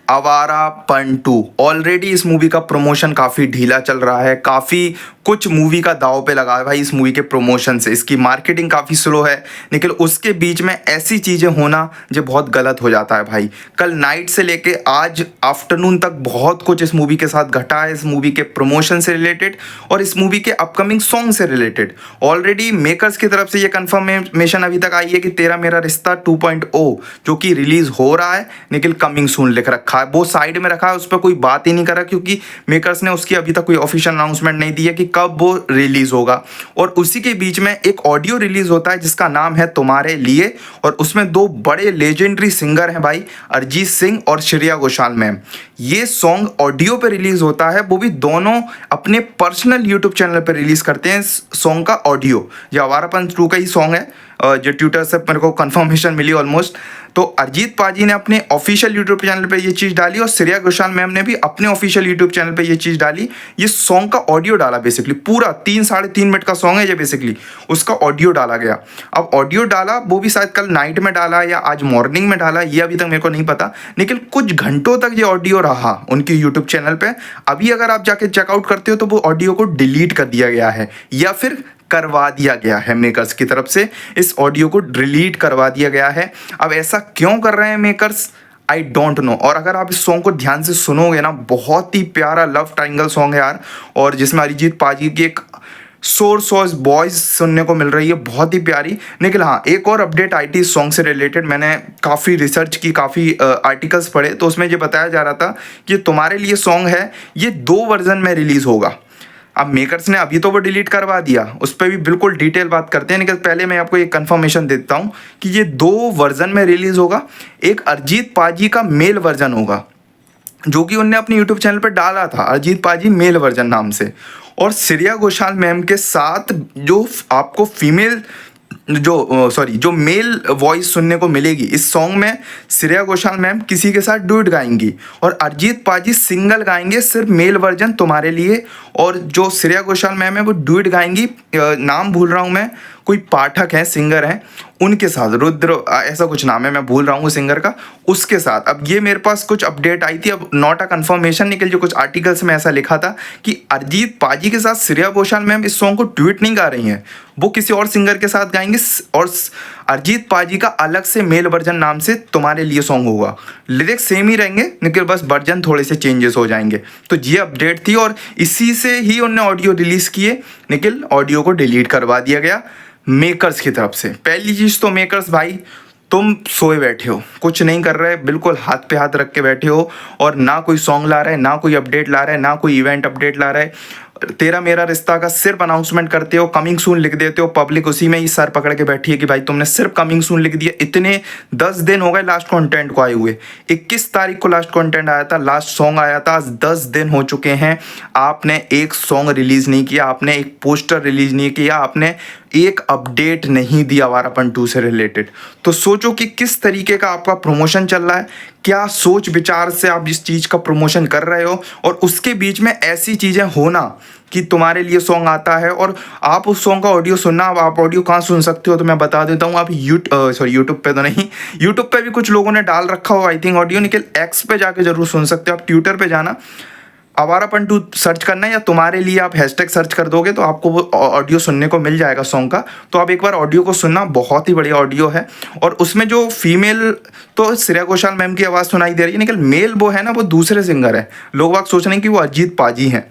Awarapan 2 already इस movie का promotion काफ़ी ढीला चल रहा है। काफ़ी कुछ मूवी का दांव पे लगा है भाई इस मूवी के प्रमोशन से। इसकी मार्केटिंग काफ़ी स्लो है, लेकिन उसके बीच में ऐसी चीज़ें होना जो बहुत गलत हो जाता है भाई। कल नाइट से लेके आज आफ्टरनून तक बहुत कुछ इस मूवी के साथ घटा है, इस मूवी के प्रमोशन से रिलेटेड और इस मूवी के अपकमिंग सॉन्ग से रिलेटेड। ऑलरेडी मेकर्स की तरफ से ये कंफर्मेशन अभी तक आई है कि तेरा मेरा रिश्ता 2.0 जो कि रिलीज हो रहा है, लेकिन कमिंग सून लिख रखा है। वो साइड में रखा है, उस पर कोई बात ही नहीं करा, क्योंकि मेकर्स ने उसकी अभी तक कोई ऑफिशियल अनाउंसमेंट नहीं दी है कि कब वो रिलीज होगा। और उसी के बीच में एक ऑडियो रिलीज होता है जिसका नाम है तुम्हारे लिए, और उसमें दो बड़े लेजेंडरी सिंगर हैं भाई, अरिजीत सिंह और श्रेया घोषाल मैम। ये सॉन्ग ऑडियो पे रिलीज होता है, वो भी दोनों अपने पर्सनल यूट्यूब चैनल पे रिलीज करते हैं इस सॉन्ग का ऑडियो। ये आवारापन 2 का ही सॉन्ग है, जो ट्विटर से मेरे को कंफर्मेशन मिली ऑलमोस्ट। तो अरिजीत पाजी ने अपने ऑफिशियल यूट्यूब चैनल पे ये चीज़ डाली और श्रेया घोषाल मैम ने भी अपने ऑफिशियल यूट्यूब चैनल पे ये चीज़ डाली। ये सॉन्ग का ऑडियो डाला बेसिकली, पूरा 3-3.5 मिनट का सॉन्ग है ये बेसिकली, उसका ऑडियो डाला गया। अब ऑडियो डाला वो भी शायद कल नाइट में डाला या आज मॉर्निंग में डाला, ये अभी तक मेरे को नहीं पता, लेकिन कुछ घंटों तक ये ऑडियो रहा उनके यूट्यूब चैनल पे। अभी अगर आप जाके चेकआउट करते हो तो वो ऑडियो को डिलीट कर दिया गया है या फिर करवा दिया गया है मेकर्स की तरफ से, इस ऑडियो को डिलीट करवा दिया गया है। अब ऐसा क्यों कर रहे हैं मेकर्स, आई डोंट नो। और अगर आप इस सॉन्ग को ध्यान से सुनोगे ना, बहुत ही प्यारा लव ट्रायंगल सॉन्ग है यार, और जिसमें अरिजीत पाजी की एक सोर्स वॉइस सुनने को मिल रही है, बहुत ही प्यारी। लेकिन हाँ, एक और अपडेट आई थी इस सॉन्ग से रिलेटेड, मैंने काफ़ी रिसर्च की, काफ़ी आर्टिकल्स पढ़े, तो उसमें ये बताया जा रहा था कि तुम्हारे लिए सॉन्ग है, ये 2 वर्जन में रिलीज़ होगा। अब मेकर्स ने अभी तो वो डिलीट करवा दिया, उस पर भी बिल्कुल डिटेल बात करते हैं, लेकिन पहले मैं आपको एक कंफर्मेशन देता हूँ कि ये 2 वर्जन में रिलीज़ होगा। एक अरिजीत पाजी का मेल वर्जन होगा, जो कि उनने अपने यूट्यूब चैनल पर डाला था, अरिजीत पाजी मेल वर्जन नाम से। और श्रेया घोषाल मैम के साथ जो आपको फीमेल जो मेल वॉइस सुनने को मिलेगी इस सॉन्ग में, श्रेया घोषाल मैम किसी के साथ डुएट गाएंगी और अरिजीत पाजी सिंगल गाएंगे सिर्फ मेल वर्जन तुम्हारे लिए। और जो श्रेया घोषाल मैम है वो डुएट गाएंगी, नाम भूल रहा हूँ मैं, कोई पाठक हैं, सिंगर हैं, उनके साथ, रुद्र ऐसा कुछ नाम है, मैं भूल रहा हूँ सिंगर का, उसके साथ। अब ये मेरे पास कुछ अपडेट आई थी, अब नॉट अ कंफर्मेशन, निकल जो कुछ आर्टिकल्स में ऐसा लिखा था कि अरिजीत पाजी के साथ श्रेया घोषाल मैम इस सॉन्ग को ट्वीट नहीं गा रही हैं, वो किसी और सिंगर के साथ गाएंगे और अरिजीत पाजी का अलग से मेल वर्जन नाम से तुम्हारे लिए सॉन्ग होगा। लिरिक्स सेम ही रहेंगे, लेकिन बस वर्जन थोड़े से चेंजेस हो जाएंगे। तो ये अपडेट थी और इसी से ही उन्होंने ऑडियो रिलीज़ किए, लेकिन ऑडियो को डिलीट करवा दिया गया मेकर्स की तरफ से। पहली चीज़ तो मेकर्स भाई, तुम सोए बैठे हो, कुछ नहीं कर रहे, बिल्कुल हाथ पे हाथ रख के बैठे हो, और ना कोई सॉन्ग ला रहा है, ना कोई अपडेट ला रहा है, ना कोई इवेंट अपडेट ला रहा है। तेरा मेरा रिश्ता का सिर्फ अनाउंसमेंट करते हो, कमिंग सून लिख देते हो, पब्लिक उसी में ही सर पकड़ के बैठी है कि भाई तुमने सिर्फ कमिंग सून लिख दिया। इतने 10 दिन हो गए लास्ट कंटेंट को आए हुए, 21 तारीख को लास्ट कंटेंट आया था, लास्ट सॉन्ग आया था, आज 10 दिन हो चुके हैं, आपने एक सॉन्ग रिलीज नहीं किया, आपने एक पोस्टर रिलीज नहीं किया, आपने एक अपडेट नहीं दिया आवारापन 2 से रिलेटेड। तो सोचो कि किस तरीके का आपका प्रमोशन चल रहा है, क्या सोच विचार से आप इस चीज़ का प्रमोशन कर रहे हो, और उसके बीच में ऐसी चीज़ें होना कि तुम्हारे लिए सॉन्ग आता है और आप उस सॉन्ग का ऑडियो सुनना। अब आप ऑडियो कहाँ सुन सकते हो तो मैं बता देता हूँ, आप यूट्यूब पे तो नहीं, यूट्यूब पे भी कुछ लोगों ने डाल रखा हो आई थिंक ऑडियो, निकल एक्स पे जाके जरूर सुन सकते हो। आप ट्विटर पे जाना, आवारापन 2 सर्च करना, या तुम्हारे लिए आप हैशटैग सर्च कर दोगे तो आपको वो ऑडियो सुनने को मिल जाएगा सॉन्ग का। तो आप एक बार ऑडियो को सुनना, बहुत ही बढ़िया ऑडियो है। और उसमें जो फीमेल, तो श्रेया घोषाल मैम की आवाज़ सुनाई दे रही है, लेकिन मेल वो है ना, वो दूसरे सिंगर है। लोग बाग सोच रहे हैं कि वो अरिजीत पाजी हैं,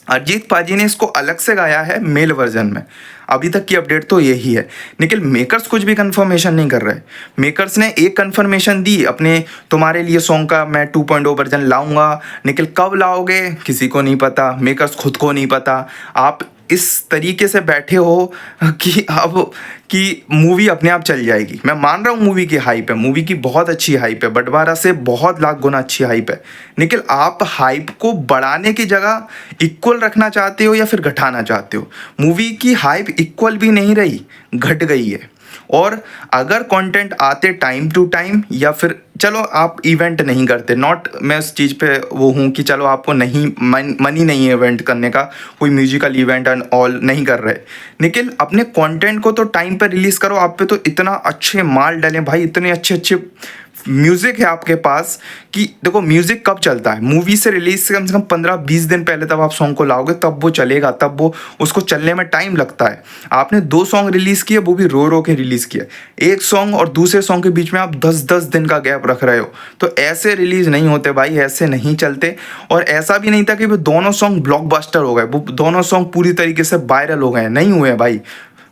अरिजीत पाजी ने इसको अलग से गाया है मेल वर्जन में। अभी तक की अपडेट तो यही है, लेकिन मेकर्स कुछ भी कंफर्मेशन नहीं कर रहे। मेकर्स ने एक कंफर्मेशन दी अपने तुम्हारे लिए सॉन्ग का, मैं 2.0 वर्जन लाऊंगा, लेकिन कब लाओगे किसी को नहीं पता, मेकर्स खुद को नहीं पता। आप इस तरीके से बैठे हो कि अब कि मूवी अपने आप चल जाएगी। मैं मान रहा हूँ मूवी की हाइप है, मूवी की बहुत अच्छी हाइप है, बंटवारा से बहुत लाख गुना अच्छी हाइप है, लेकिन आप हाइप को बढ़ाने की जगह इक्वल रखना चाहते हो या फिर घटाना चाहते हो। मूवी की हाइप इक्वल भी नहीं रही, घट गई है। और अगर कंटेंट आते टाइम टू टाइम, या फिर चलो आप इवेंट नहीं करते, नॉट मैं उस चीज़ पे वो हूँ कि चलो आपको नहीं मनी नहीं है इवेंट करने का, कोई म्यूजिकल इवेंट एंड ऑल नहीं कर रहे, लेकिन अपने कंटेंट को तो टाइम पे रिलीज़ करो। आप पे तो इतना अच्छे माल डले भाई, इतने अच्छे अच्छे म्यूज़िक है आपके पास कि देखो म्यूज़िक कब चलता है, मूवी से रिलीज से कम 15-20 दिन पहले तब आप सॉन्ग को लाओगे तब वो चलेगा, तब वो उसको चलने में टाइम लगता है। आपने 2 सॉन्ग रिलीज़ किए, वो भी रो रो के रिलीज़ किए, एक सॉन्ग और दूसरे सॉन्ग के बीच में आप 10-10 दिन का गैप रख रहे हो, तो ऐसे रिलीज़ नहीं होते भाई, ऐसे नहीं चलते। और ऐसा भी नहीं था कि वो दोनों सॉन्ग ब्लॉकबस्टर हो गए, वो दोनों सॉन्ग पूरी तरीके से वायरल हो गए, नहीं हुए भाई,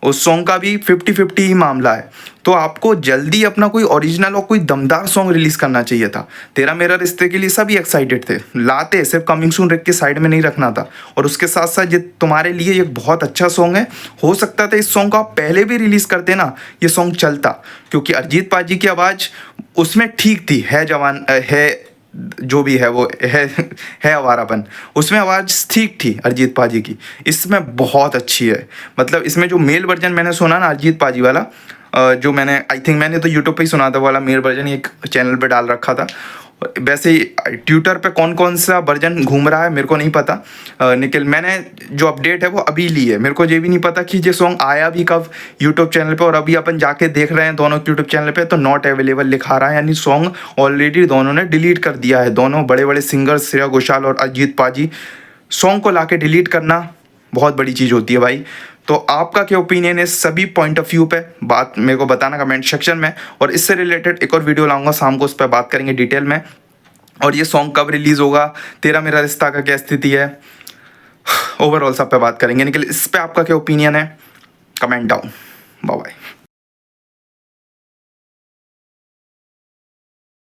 उस सॉन्ग का भी 50-50 ही मामला है। तो आपको जल्दी अपना कोई ओरिजिनल और कोई दमदार सॉन्ग रिलीज़ करना चाहिए था। तेरा मेरा रिश्ते के लिए सभी एक्साइटेड थे, लाते सिर्फ कमिंग सून रख के साइड में नहीं रखना था। और उसके साथ साथ ये तुम्हारे लिए एक बहुत अच्छा सॉन्ग है, हो सकता था इस सॉन्ग को आप पहले भी रिलीज़ करते ना, ये सॉन्ग चलता, क्योंकि अरिजीत पाजी की आवाज़ उसमें ठीक थी, है जवान है जो भी है वो है आवारापन, उसमें आवाज़ ठीक थी अरिजीत पाजी की, इसमें बहुत अच्छी है। मतलब इसमें जो मेल वर्जन मैंने सुना ना अरिजीत पाजी वाला, जो मैंने आई थिंक मैंने तो यूट्यूब पे ही सुना था वाला मेल वर्जन, एक चैनल पे डाल रखा था। वैसे ही ट्विटर पे कौन कौन सा वर्जन घूम रहा है मेरे को नहीं पता, निखिल मैंने जो अपडेट है वो अभी ली है, मेरे को ये भी नहीं पता कि ये सॉन्ग आया भी कब यूट्यूब चैनल पे, और अभी अपन जाके देख रहे हैं दोनों यूट्यूब चैनल पे तो नॉट अवेलेबल लिखा रहा है, यानी सॉन्ग ऑलरेडी दोनों ने डिलीट कर दिया है। दोनों बड़े बड़े सिंगर श्रेया घोषाल और अरिजीत पाजी, सॉन्ग को लाके डिलीट करना बहुत बड़ी चीज़ होती है भाई। तो आपका क्या ओपिनियन है सभी पॉइंट ऑफ व्यू पे, बात मेरे को बताना कमेंट सेक्शन में, और इससे रिलेटेड एक और वीडियो लाऊंगा शाम को, उस पर बात करेंगे डिटेल में। और ये सॉन्ग कब रिलीज़ होगा, तेरा मेरा रिश्ता का क्या स्थिति है, ओवरऑल सब पे बात करेंगे। निखिल इस पे आपका क्या ओपिनियन है, कमेंट डाउन। Bye bye.